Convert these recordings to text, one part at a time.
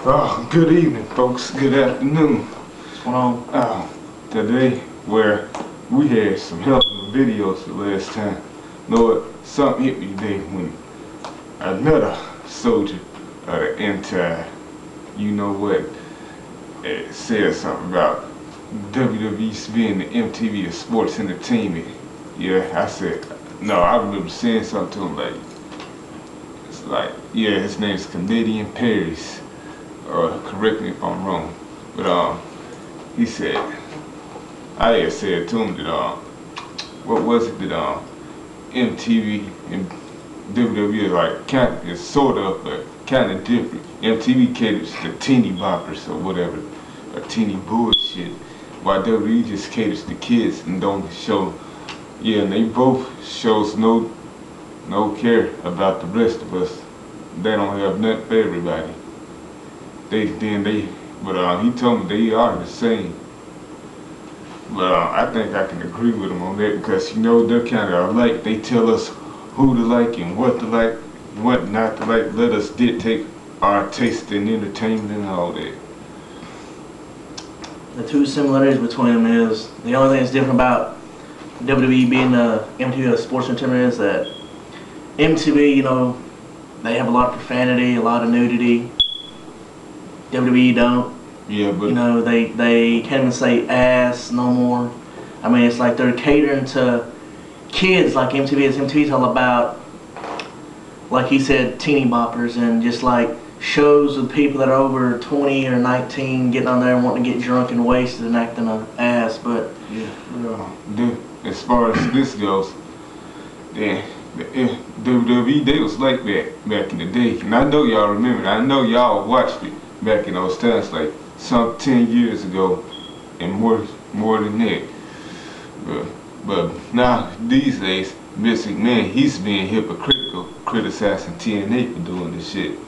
Oh, good evening, folks. Good afternoon. What's going on? Today, where we had some helpful videos the last time. Lord, something hit me today when another soldier of the MTV, you know what, said something about WWE being the MTV of sports entertainment. Yeah, I said, no, I remember saying something to him yeah, his name's Canadian Paris. Correct me if I'm wrong, but he said, I had said to him that what was it that MTV and WWE is like kind of, it's sort of but kind of different. MTV caters to teeny boppers or whatever, or teeny bullshit, while WWE just caters to kids and don't show. Yeah, and they both shows no care about the rest of us. They don't have nothing for everybody. He told me they are the same. But I think I can agree with him on that because they're kind of alike. They tell us who to like and what to like, what not to like. Let us dictate our taste in entertainment and all that. The two similarities between them is the only thing that's different about WWE being the MTV of sports entertainment is that MTV, they have a lot of profanity, a lot of nudity. WWE don't. Yeah, but they can't even say ass no more. I mean, it's like they're catering to kids like MTV is. MTV's all about, like he said, teeny boppers and just like shows with people that are over 20 or 19 getting on there and wanting to get drunk and wasted and acting an ass. But as far as this goes, the WWE, they was like that back in the day, and I know y'all remember. I know y'all watched it back in those times, like some 10 years ago, and more than that. But now these days, Vince McMahon, he's being hypocritical, criticizing TNA for doing this shit.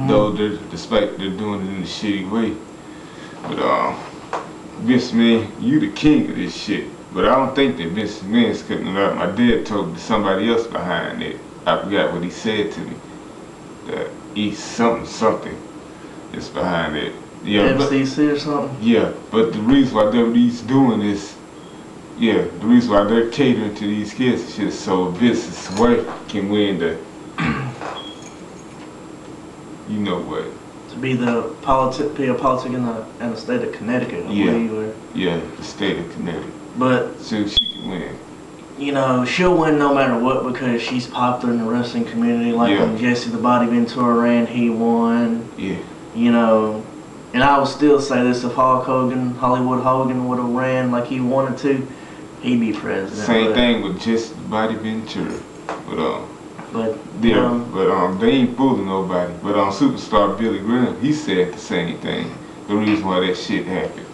Though despite they're doing it in a shitty way. But Vince McMahon, you the king of this shit. But I don't think that Vince McMahon's cutting it out. My dad told somebody else behind it. I forgot what he said to me. That he's something is behind it. Yeah, FCC or something? Yeah, but the reason why WWE's doing this, the reason why they're catering to these kids is just so Vince's wife can win the, you know what? To be a politic in the state of Connecticut, I believe. Yeah, the state of Connecticut. But so she can win. She'll win no matter what because she's popular in the wrestling community. Like when Jesse the Body Ventura ran, he won. Yeah. And I would still say this: if Hollywood Hogan would have ran like he wanted to, he'd be president. Same thing with Jesse the Body Ventura. But they ain't fooling nobody. But Superstar Billy Graham, he said the same thing. The reason why that shit happened.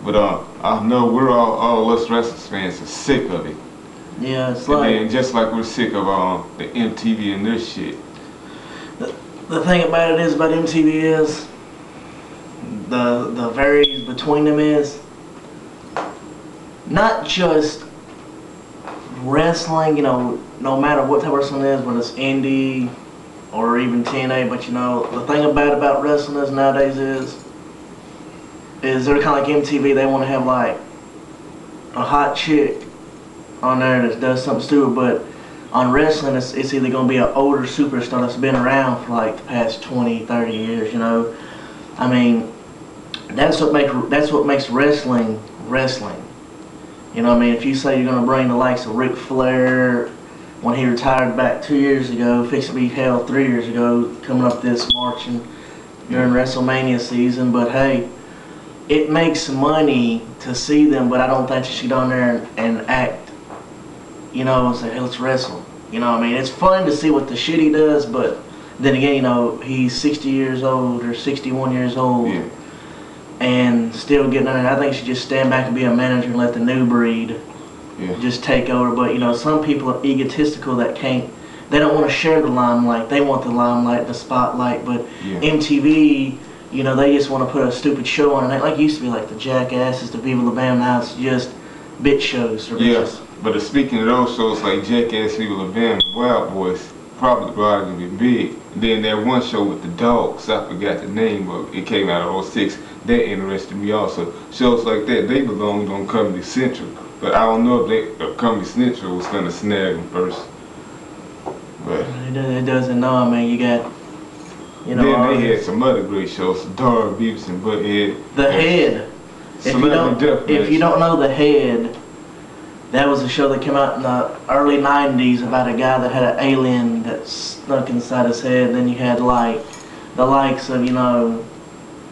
But I know we're all us wrestling fans are sick of it. Yeah, it's and just like we're sick of the MTV and their shit. The thing about it is about MTV is the varies between them is not just wrestling, no matter what type of wrestling it is, whether it's indie or even TNA, but the thing about wrestling is nowadays is they're kind of like MTV. They want to have like a hot chick on there that does something stupid, but on wrestling it's either going to be an older superstar that's been around for like the past 20, 30 years, I mean, that's what makes wrestling wrestling. If you say you're going to bring the likes of Ric Flair when he retired back 2 years ago, fixed to be held 3 years ago, coming up this March and during WrestleMania season, but hey, it makes money to see them, but I don't think you should go in there and act, and say, hey, let's wrestle. It's fun to see what the shit he does, but then again, he's 60 years old or 61 years old and still getting in there. I think you should just stand back and be a manager and let the new breed just take over. But, some people are egotistical that they don't want to share the limelight. They want the limelight, the spotlight, but MTV, they just want to put a stupid show on it. Like it used to be like the Jackasses, the Viva La Bam, now it's just bitch shows. But speaking of those shows like Jackass, Viva La Bam, Wild Boys, probably gonna be big. And then that one show with the dogs, I forgot the name of it. It came out in '06. That interested me also. Shows like that, they belonged on Comedy Central. But I don't know if Comedy Central was gonna snag them first. But it doesn't know. I mean, you got, you know. Then they had some other great shows, Dara Beavis and Butthead. The Head. If you don't know The Head, that was a show that came out in the early '90s about a guy that had an alien that snuck inside his head. Then you had like the likes of, you know,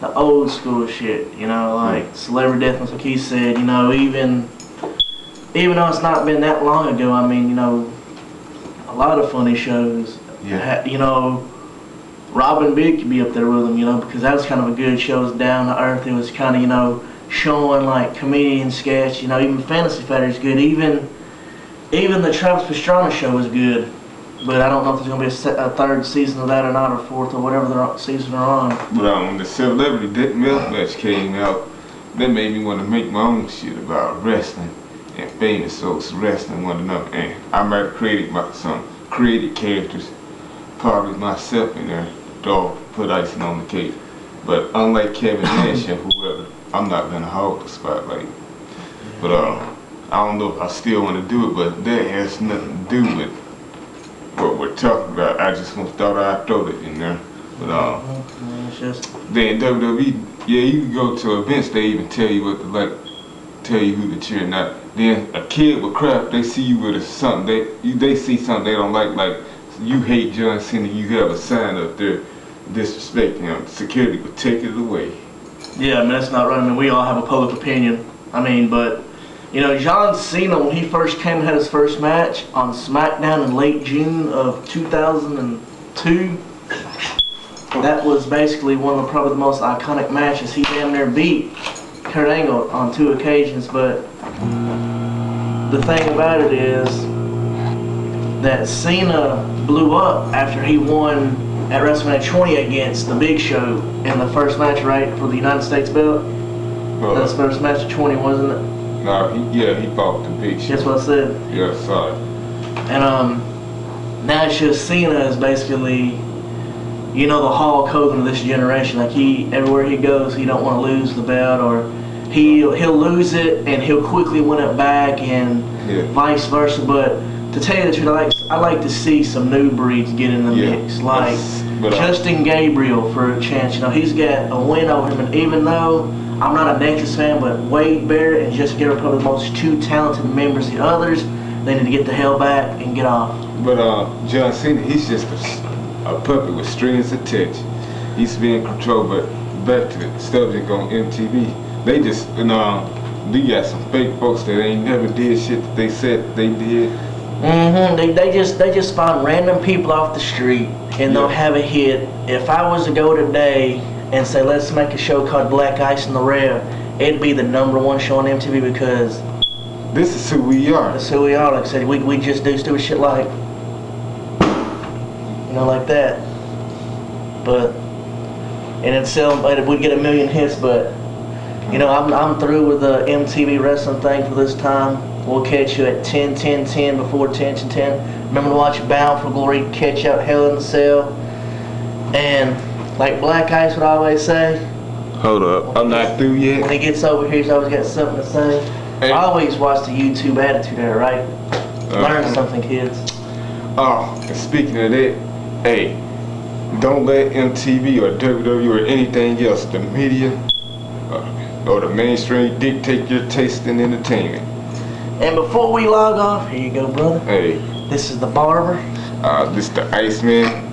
the old school shit, you know, like Celebrity Deathmatch, like he said, you know, even though it's not been that long ago, I mean, you know, a lot of funny shows. Yeah. You know, Robin Big could be up there with them, you know, because that was kind of a good show. It was down to earth. It was kind of, you know, showing like comedian sketch, you know, even Fantasy Fighter is good. Even the Travis Pastrana show was good. But I don't know if there's going to be a third season of that or not, or fourth, or whatever the season they're on. But when the Celebrity Deathmatch came out, that made me want to make my own shit about wrestling and famous folks wrestling one another. And I might have created some created characters, probably myself in there, dog, put icing on the cake. But unlike Kevin Nash or whoever, I'm not going to hog the spotlight. But I don't know if I still want to do it, but that has nothing to do with what we're talking about. I just thought I'd throw it in there. But then WWE, yeah, you can go to events, they even tell you what to like, tell you who to cheer. Now, then a kid with crap, they see you with something, they see something they don't like you hate John Cena, you have a sign up there disrespecting him. Security would take it away. Yeah, I mean, that's not right. I mean, we all have a public opinion. I mean, but you know, John Cena, when he first came and had his first match on SmackDown in late June of 2002, that was basically one of probably the most iconic matches. He damn near beat Kurt Angle on 2 occasions, but the thing about it is that Cena blew up after he won at WrestleMania 20 against The Big Show in the first match, right, for the United States belt. That's the first match of 20, wasn't it? No, he fought The Big Show. That's what I said. Yeah, sorry. And now it's just Cena is basically, you know, the Hulk Hogan of this generation. Like everywhere he goes, he don't want to lose the belt, or he'll lose it and he'll quickly win it back, and vice versa. But to tell you the truth, I like to see some new breeds get in the mix, like Justin Gabriel for a chance. You know, he's got a win over him, and even though I'm not a Nexus fan, but Wade Barrett and Justin Gabriel are probably the most 2 talented members. The others, they need to get the hell back and get off. But John Cena, he's just a puppet with strings attached. He's being controlled. But back to the subject on MTV, they just, you got some fake folks that ain't never did shit that they said they did. They just find random people off the street and they'll have a hit. If I was to go today and say, let's make a show called Black Ice in the Rev, it'd be the #1 show on MTV, because this is who we are. That's who we are. Like I said, we just do stupid shit like, you know, like that. But, and it'd sell, we'd get 1 million hits, but, you know, I'm through with the MTV wrestling thing for this time. We'll catch you at 10, 10, 10 before 10 and 10. Remember to watch Bound for Glory, catch out Hell in the Cell. And like Black Ice would always say, hold up, I'm not through yet. When he gets over here, he's always got something to say. Hey. I always watch the YouTube Attitude Era, right? Learn something, kids. Oh, and speaking of that, hey, don't let MTV or WWE or anything else, the media or the mainstream, dictate your taste in entertainment. And before we log off, here you go, brother. Hey. This is the Barber. This is the Iceman.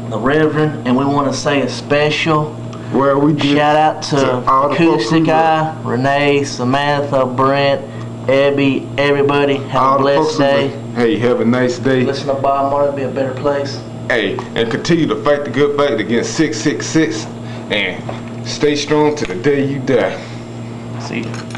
The Reverend, and we want to say a special shout out to Acoustic Eye, Renee, Samantha, Brent, Abby, everybody. Have a blessed day. Hey, have a nice day. Listen to Bob Marley, be a better place. Hey, and continue to fight the good fight against 666, and stay strong to the day you die. See you.